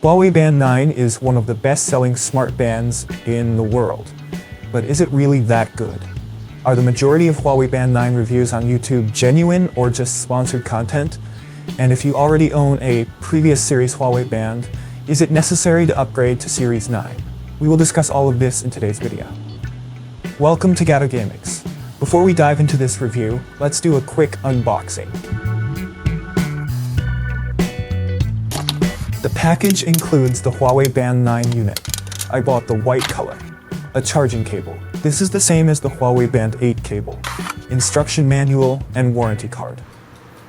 Huawei Band 9 is one of the best-selling smart bands in the world. But is it really that good? Are the majority of Huawei Band 9 reviews on YouTube genuine or just sponsored content? And if you already own a previous series Huawei Band, is it necessary to upgrade to Series 9? We will discuss all of this in today's video. Welcome to Gato Gamix. Before we dive into this review, let's do a quick unboxing. The package includes the Huawei Band 9 unit. I bought the white color. A charging cable. This is the same as the Huawei Band 8 cable. Instruction manual and warranty card.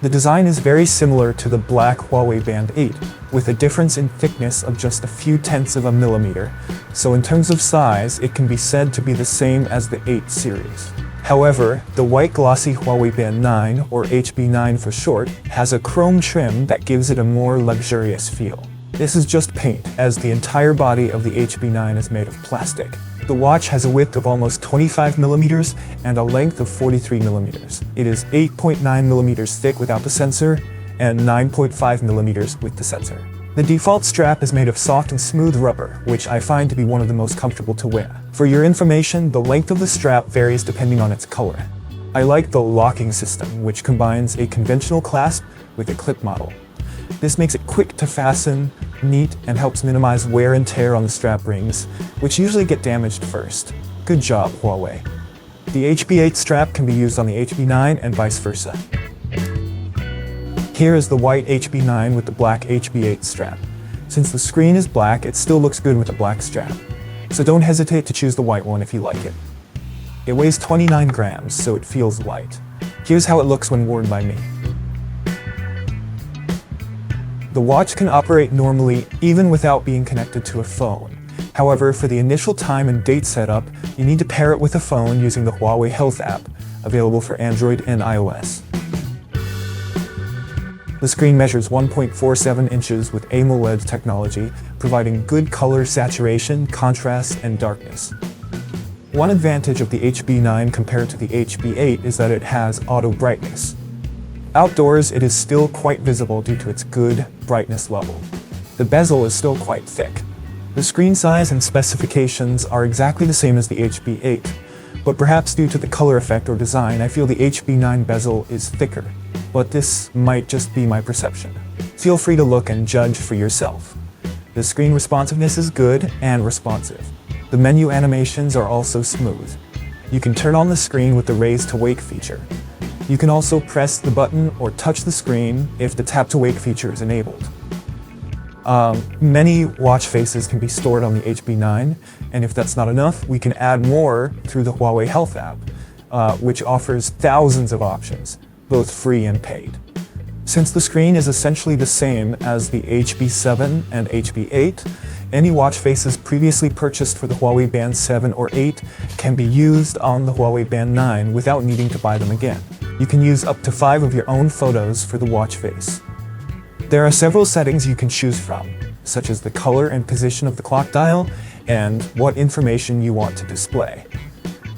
The design is very similar to the black Huawei Band 8, with a difference in thickness of just a few tenths of a millimeter, so in terms of size, it can be said to be the same as the 8 series. However, the white glossy Huawei Band 9, or HB9 for short, has a chrome trim that gives it a more luxurious feel. This is just paint, as the entire body of the HB9 is made of plastic. The watch has a width of almost 25 millimeters and a length of 43 millimeters. It is 8.9 millimeters thick without the sensor and 9.5 millimeters with the sensor. The default strap is made of soft and smooth rubber, which I find to be one of the most comfortable to wear. For your information, the length of the strap varies depending on its color. I like the locking system, which combines a conventional clasp with a clip model. This makes it quick to fasten, neat, and helps minimize wear and tear on the strap rings, which usually get damaged first. Good job, Huawei. The HB8 strap can be used on the HB9 and vice versa. Here is the white HB9 with the black HB8 strap. Since the screen is black, it still looks good with the black strap. So don't hesitate to choose the white one if you like it. It weighs 29 grams, so it feels light. Here's how it looks when worn by me. The watch can operate normally even without being connected to a phone. However, for the initial time and date setup, you need to pair it with a phone using the Huawei Health app, available for Android and iOS. The screen measures 1.47 inches with AMOLED technology, providing good color saturation, contrast, and darkness. One advantage of the HB9 compared to the HB8 is that it has auto brightness. Outdoors, it is still quite visible due to its good brightness level. The bezel is still quite thick. The screen size and specifications are exactly the same as the HB8, but perhaps due to the color effect or design, I feel the HB9 bezel is thicker. But this might just be my perception. Feel free to look and judge for yourself. The screen responsiveness is good and responsive. The menu animations are also smooth. You can turn on the screen with the raise to wake feature. You can also press the button or touch the screen if the tap to wake feature is enabled. Many watch faces can be stored on the HB9, and if that's not enough, we can add more through the Huawei Health app, which offers thousands of options, both free and paid. Since the screen is essentially the same as the HB7 and HB8, any watch faces previously purchased for the Huawei Band 7 or 8 can be used on the Huawei Band 9 without needing to buy them again. You can use up to 5 of your own photos for the watch face. There are several settings you can choose from, such as the color and position of the clock dial and what information you want to display.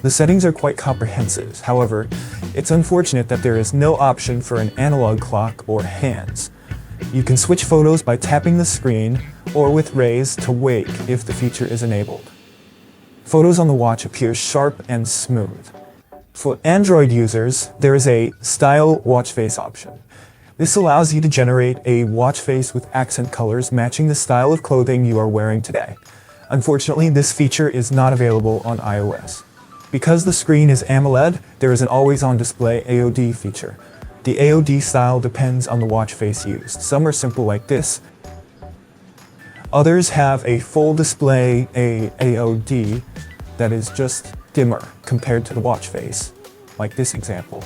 The settings are quite comprehensive. However, it's unfortunate that there is no option for an analog clock or hands. You can switch photos by tapping the screen or with raise to wake if the feature is enabled. Photos on the watch appear sharp and smooth. For Android users, there is a Style Watch Face option. This allows you to generate a watch face with accent colors matching the style of clothing you are wearing today. Unfortunately, this feature is not available on iOS. Because the screen is AMOLED, there is an always-on display AOD feature. The AOD style depends on the watch face used. Some are simple like this. Others have a full display AOD that is just dimmer compared to the watch face, like this example.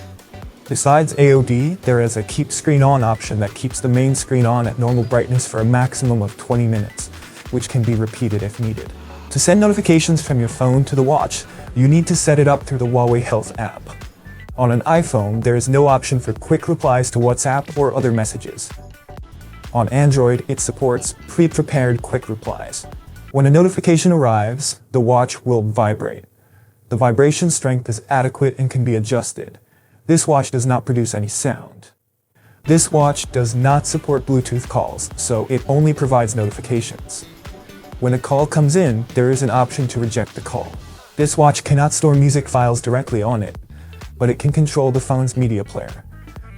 Besides AOD, there is a keep screen on option that keeps the main screen on at normal brightness for a maximum of 20 minutes, which can be repeated if needed. To send notifications from your phone to the watch, you need to set it up through the Huawei Health app. On an iPhone, there is no option for quick replies to WhatsApp or other messages. On Android, it supports pre-prepared quick replies. When a notification arrives, the watch will vibrate. The vibration strength is adequate and can be adjusted. This watch does not produce any sound. This watch does not support Bluetooth calls, so it only provides notifications. When a call comes in, there is an option to reject the call. This watch cannot store music files directly on it, but it can control the phone's media player.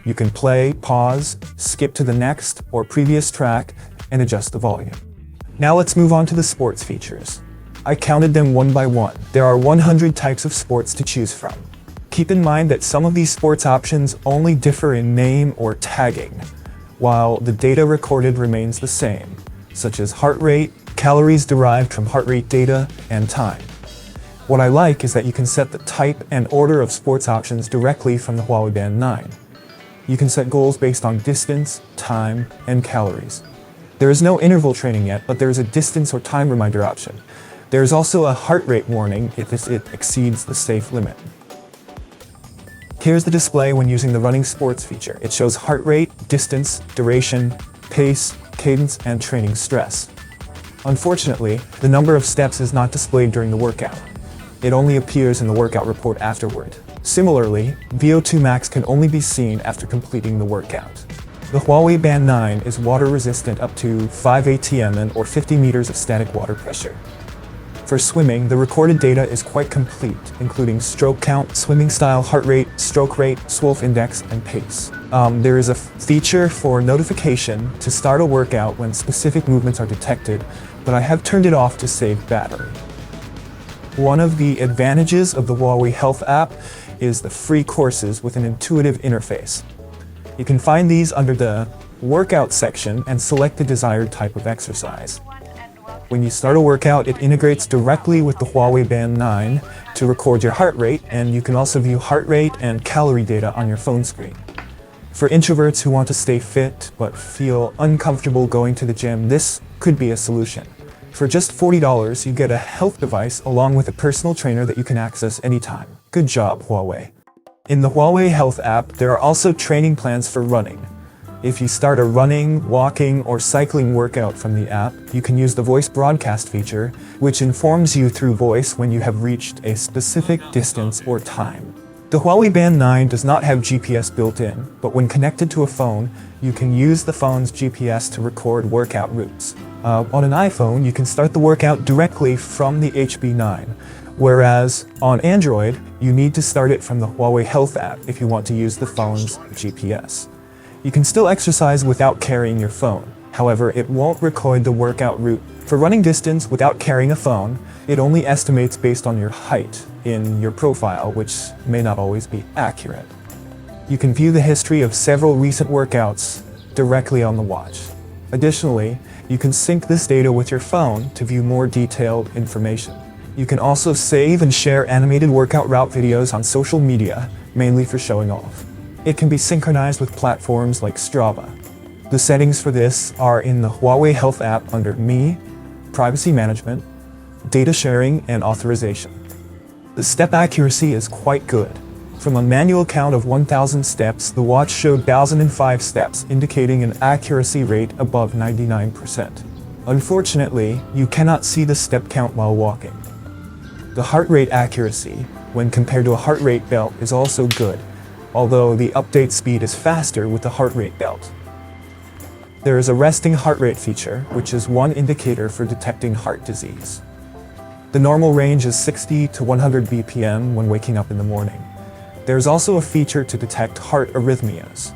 You can play, pause, skip to the next or previous track, and adjust the volume. Now let's move on to the sports features. I counted them one by one. There are 100 types of sports to choose from. Keep in mind that some of these sports options only differ in name or tagging, while the data recorded remains the same, such as heart rate, calories derived from heart rate data, and time. What I like is that you can set the type and order of sports options directly from the Huawei Band 9. You can set goals based on distance, time, and calories. There is no interval training yet, but there is a distance or time reminder option. There is also a heart rate warning if it exceeds the safe limit. Here's the display when using the running sports feature. It shows heart rate, distance, duration, pace, cadence, and training stress. Unfortunately, the number of steps is not displayed during the workout. It only appears in the workout report afterward. Similarly, VO2 max can only be seen after completing the workout. The Huawei Band 9 is water resistant up to 5 atm or 50 meters of static water pressure. For swimming, the recorded data is quite complete, including stroke count, swimming style, heart rate, stroke rate, Swolf index, and pace. There is a feature for notification to start a workout when specific movements are detected, but I have turned it off to save battery. One of the advantages of the Huawei Health app is the free courses with an intuitive interface. You can find these under the Workout section and select the desired type of exercise. When you start a workout, it integrates directly with the Huawei Band 9 to record your heart rate, and you can also view heart rate and calorie data on your phone screen. For introverts who want to stay fit but feel uncomfortable going to the gym, this could be a solution. For just $40, you get a health device along with a personal trainer that you can access anytime. Good job, Huawei. In the Huawei Health app, there are also training plans for running. If you start a running, walking, or cycling workout from the app, you can use the voice broadcast feature, which informs you through voice when you have reached a specific distance or time. The Huawei Band 9 does not have GPS built in, but when connected to a phone, you can use the phone's GPS to record workout routes. On an iPhone, you can start the workout directly from the HB9, whereas on Android, you need to start it from the Huawei Health app if you want to use the phone's GPS. You can still exercise without carrying your phone. However, it won't record the workout route. For running distance without carrying a phone, it only estimates based on your height in your profile, which may not always be accurate. You can view the history of several recent workouts directly on the watch. Additionally, you can sync this data with your phone to view more detailed information. You can also save and share animated workout route videos on social media, mainly for showing off. It can be synchronized with platforms like Strava. The settings for this are in the Huawei Health app under Me, Privacy Management, Data Sharing, and Authorization. The step accuracy is quite good. From a manual count of 1,000 steps, the watch showed 1,005 steps, indicating an accuracy rate above 99%. Unfortunately, you cannot see the step count while walking. The heart rate accuracy, when compared to a heart rate belt, is also good, although the update speed is faster with the heart rate belt. There is a resting heart rate feature, which is one indicator for detecting heart disease. The normal range is 60 to 100 BPM when waking up in the morning. There's also a feature to detect heart arrhythmias.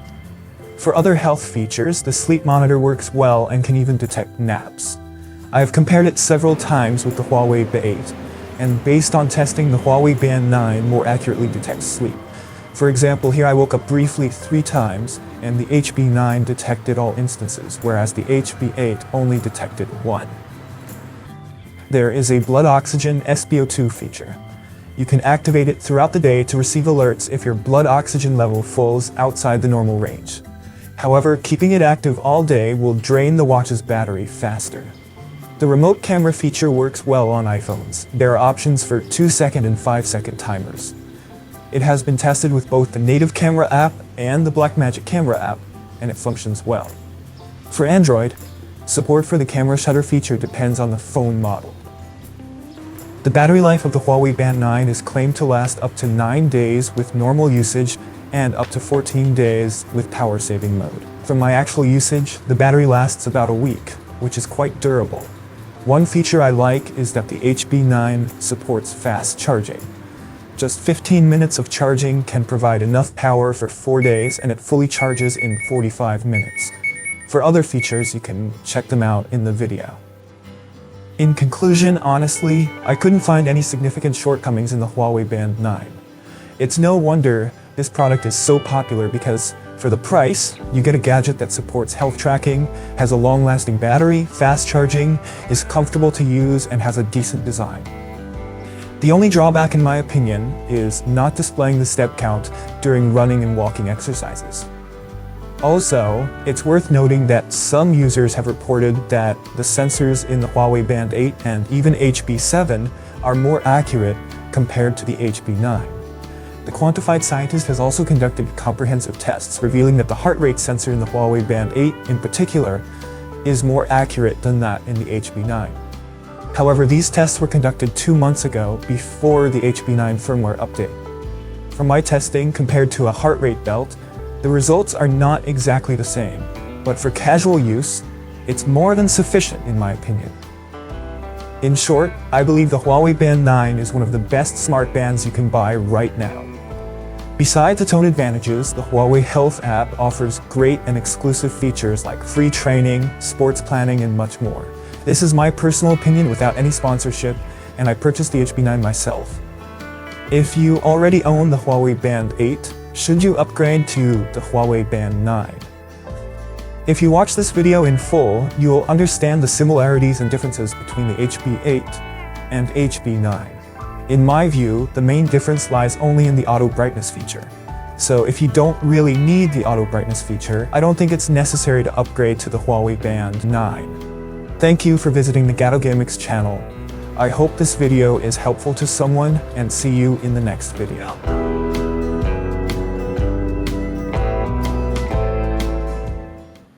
For other health features, the sleep monitor works well and can even detect naps. I have compared it several times with the Huawei B8, and based on testing, the Huawei Band 9 more accurately detects sleep. For example, here I woke up briefly 3 times, and the HB9 detected all instances, whereas the HB8 only detected 1. There is a blood oxygen SpO2 feature. You can activate it throughout the day to receive alerts if your blood oxygen level falls outside the normal range. However, keeping it active all day will drain the watch's battery faster. The remote camera feature works well on iPhones. There are options for 2-second and 5-second timers. It has been tested with both the native camera app and the Blackmagic camera app, and it functions well. For Android, support for the camera shutter feature depends on the phone model. The battery life of the Huawei Band 9 is claimed to last up to 9 days with normal usage and up to 14 days with power saving mode. From my actual usage, the battery lasts about a week, which is quite durable. One feature I like is that the HB9 supports fast charging. Just 15 minutes of charging can provide enough power for 4 days, and it fully charges in 45 minutes. For other features, you can check them out in the video. In conclusion, honestly, I couldn't find any significant shortcomings in the Huawei Band 9. It's no wonder this product is so popular because, for the price, you get a gadget that supports health tracking, has a long-lasting battery, fast charging, is comfortable to use, and has a decent design. The only drawback, in my opinion, is not displaying the step count during running and walking exercises. Also, it's worth noting that some users have reported that the sensors in the Huawei Band 8 and even HB7 are more accurate compared to the HB9. The quantified scientist has also conducted comprehensive tests, revealing that the heart rate sensor in the Huawei Band 8 in particular is more accurate than that in the HB9. However, these tests were conducted 2 months ago before the HB9 firmware update. From my testing, compared to a heart rate belt, the results are not exactly the same, but for casual use, it's more than sufficient in my opinion. In short, I believe the Huawei Band 9 is one of the best smart bands you can buy right now. Besides its own advantages, the Huawei Health app offers great and exclusive features like free training, sports planning, and much more. This is my personal opinion without any sponsorship, and I purchased the HB9 myself. If you already own the Huawei Band 8, should you upgrade to the Huawei Band 9? If you watch this video in full, you will understand the similarities and differences between the HB8 and HB9. In my view, the main difference lies only in the auto brightness feature. So if you don't really need the auto brightness feature, I don't think it's necessary to upgrade to the Huawei Band 9. Thank you for visiting the Gatto Gamix channel. I hope this video is helpful to someone, and see you in the next video.